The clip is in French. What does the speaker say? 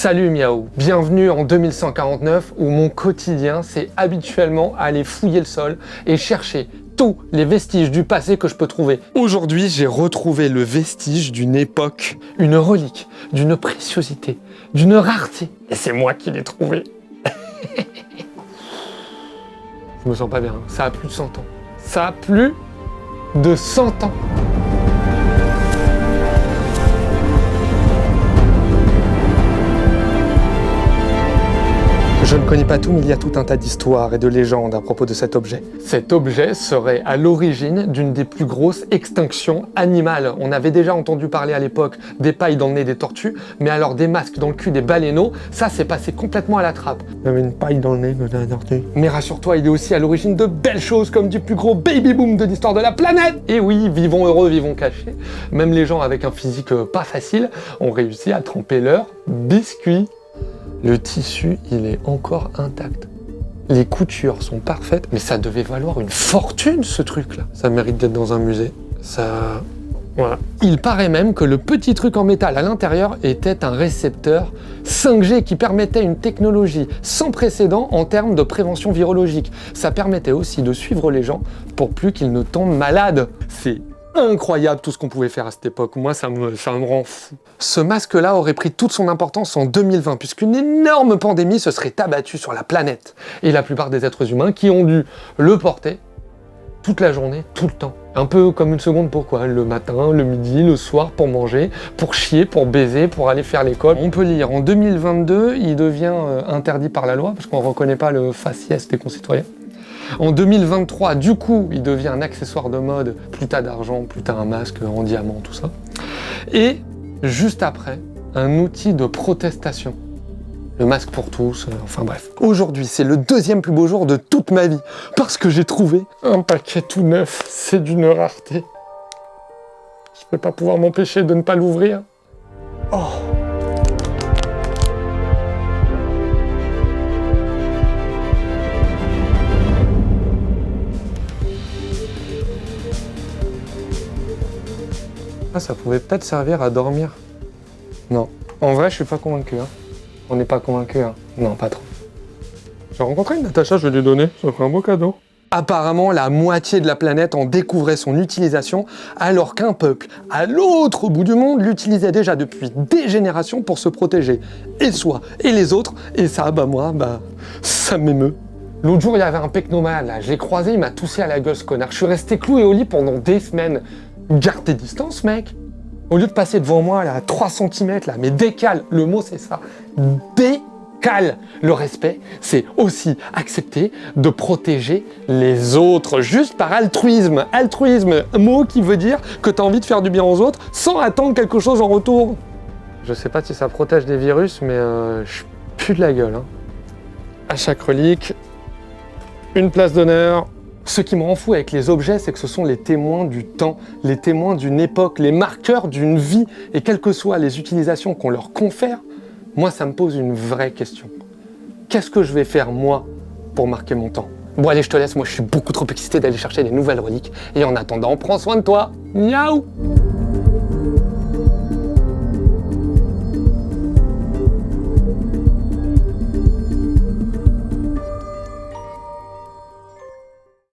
Salut Miaou, bienvenue en 2149 où mon quotidien c'est habituellement aller fouiller le sol et chercher tous les vestiges du passé que je peux trouver. Aujourd'hui j'ai retrouvé le vestige d'une époque, une relique, d'une préciosité, d'une rareté. Et c'est moi qui l'ai trouvé. Je me sens pas bien, ça a plus de 100 ans. Ça a plus de 100 ans. Je ne connais pas tout, mais il y a tout un tas d'histoires et de légendes à propos de cet objet. Cet objet serait à l'origine d'une des plus grosses extinctions animales. On avait déjà entendu parler à l'époque des pailles dans le nez des tortues, mais alors des masques dans le cul des baleineaux, ça s'est passé complètement à la trappe. Il y avait une paille dans le nez de la tortue. Mais rassure-toi, il est aussi à l'origine de belles choses comme du plus gros baby-boom de l'histoire de la planète. Et oui, vivons heureux, vivons cachés. Même les gens avec un physique pas facile ont réussi à tremper leur biscuit. Le tissu, il est encore intact. Les coutures sont parfaites, mais ça devait valoir une fortune, ce truc-là. Ça mérite d'être dans un musée. Ça... Voilà. Il paraît même que le petit truc en métal à l'intérieur était un récepteur 5G qui permettait une technologie sans précédent en termes de prévention virologique. Ça permettait aussi de suivre les gens pour plus qu'ils ne tombent malades. C'est incroyable tout ce qu'on pouvait faire à cette époque. Moi, ça me rend fou. Ce masque-là aurait pris toute son importance en 2020, puisqu'une énorme pandémie se serait abattue sur la planète. Et la plupart des êtres humains qui ont dû le porter toute la journée, tout le temps. Un peu comme une seconde pourquoi, le matin, le midi, le soir, pour manger, pour chier, pour baiser, pour aller faire l'école. On peut lire, en 2022, il devient interdit par la loi, parce qu'on ne reconnaît pas le faciès des concitoyens. En 2023, du coup, il devient un accessoire de mode. Plus t'as d'argent, plus t'as un masque en diamant, tout ça. Et juste après, un outil de protestation. Le masque pour tous, enfin bref. Aujourd'hui, c'est le deuxième plus beau jour de toute ma vie, parce que j'ai trouvé un paquet tout neuf. C'est d'une rareté. Je ne vais pas pouvoir m'empêcher de ne pas l'ouvrir. Oh! Ah, ça pouvait peut-être servir à dormir. Non. En vrai, je suis pas convaincu. Hein. On n'est pas convaincu. Hein. Non, pas trop. J'ai rencontré une Natacha, je vais lui donner. Ça ferait un beau cadeau. Apparemment, la moitié de la planète en découvrait son utilisation, alors qu'un peuple, à l'autre bout du monde, l'utilisait déjà depuis des générations pour se protéger. Et soi, et les autres. Et ça, moi, ça m'émeut. L'autre jour, il y avait un pecnomane, là. Je l'ai croisé, il m'a toussé à la gueule, ce connard. Je suis resté cloué au lit pendant des semaines. Garde tes distances, mec. Au lieu de passer devant moi, là, à 3 cm, là, mais décale. Le mot, c'est ça. Décale. Le respect, c'est aussi accepter de protéger les autres, juste par altruisme. Altruisme, un mot qui veut dire que tu as envie de faire du bien aux autres sans attendre quelque chose en retour. Je sais pas si ça protège des virus, mais je pue de la gueule. Hein. À chaque relique, une place d'honneur. Ce qui me rend fou avec les objets, c'est que ce sont les témoins du temps, les témoins d'une époque, les marqueurs d'une vie. Et quelles que soient les utilisations qu'on leur confère, moi, ça me pose une vraie question. Qu'est-ce que je vais faire, moi, pour marquer mon temps? Bon, allez, je te laisse. Moi, je suis beaucoup trop excité d'aller chercher des nouvelles reliques. Et en attendant, prends soin de toi. Miaou!